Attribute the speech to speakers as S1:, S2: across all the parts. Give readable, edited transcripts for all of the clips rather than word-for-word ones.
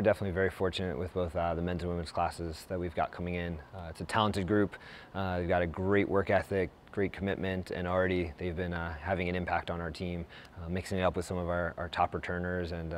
S1: we're definitely very fortunate with both the men's and women's classes that we've got coming in. It's a talented group. They've got a great work ethic, great commitment, and already they've been having an impact on our team, mixing it up with some of our top returners, and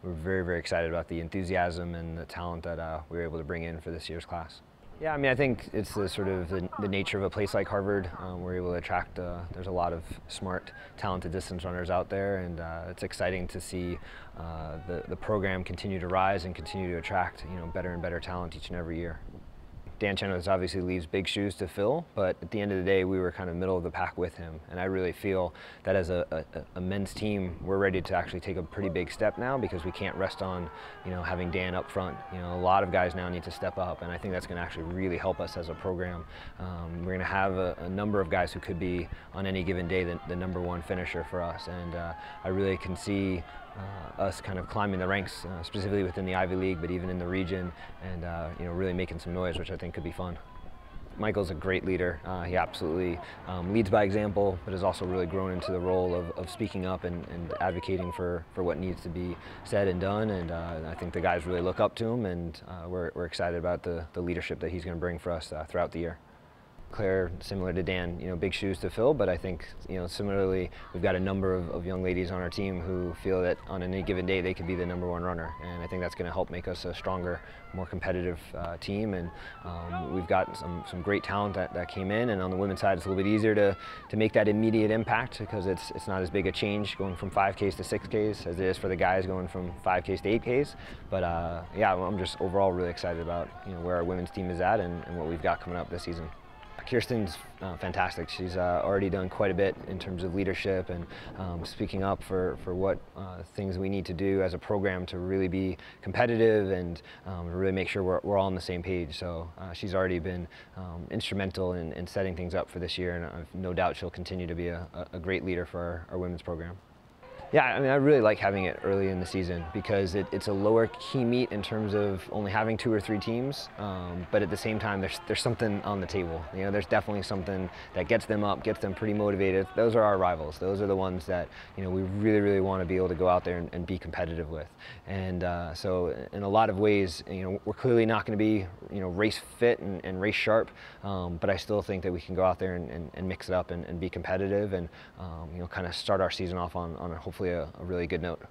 S1: we're very, very excited about the enthusiasm and the talent that we were able to bring in for this year's class. Yeah, I mean, I think it's the nature of a place like Harvard. We're able to attract, there's a lot of smart, talented distance runners out there, and it's exciting to see the program continue to rise and continue to attract, better and better talent each and every year. Dan Chenoweth obviously leaves big shoes to fill, but at the end of the day, we were kind of middle of the pack with him. And I really feel that as a men's team, we're ready to actually take a pretty big step now, because we can't rest on, having Dan up front. A lot of guys now need to step up, and I think that's going to actually really help us as a program. We're going to have a number of guys who could be, on any given day, the #1 finisher for us. And I really can see us kind of climbing the ranks, specifically within the Ivy League, but even in the region, and really making some noise, which I think could be fun. Michael's a great leader. He absolutely leads by example, but has also really grown into the role of speaking up and advocating for what needs to be said and done. And I think the guys really look up to him, and we're excited about the leadership that he's going to bring for us throughout the year. Claire, similar to Dan, big shoes to fill, but I think, similarly, we've got a number of young ladies on our team who feel that on any given day they could be the #1 runner, and I think that's going to help make us a stronger, more competitive team. And we've got some great talent that came in, and on the women's side it's a little bit easier to make that immediate impact, because it's not as big a change going from 5Ks to 6Ks as it is for the guys going from 5Ks to 8Ks. But yeah, I'm just overall really excited about where our women's team is at and what we've got coming up this season. Kirsten's fantastic. She's already done quite a bit in terms of leadership and speaking up for what things we need to do as a program to really be competitive and really make sure we're all on the same page. So she's already been instrumental in setting things up for this year, and I've no doubt she'll continue to be a great leader for our women's program. Yeah, I mean, I really like having it early in the season, because it's a lower key meet in terms of only having 2 or 3 teams, but at the same time, there's something on the table. There's definitely something that gets them up, gets them pretty motivated. Those are our rivals. Those are the ones that we really, really want to be able to go out there and be competitive with. And so, in a lot of ways, we're clearly not going to be race fit and race sharp, but I still think that we can go out there and mix it up and be competitive and kind of start our season off on hopefully a really good note.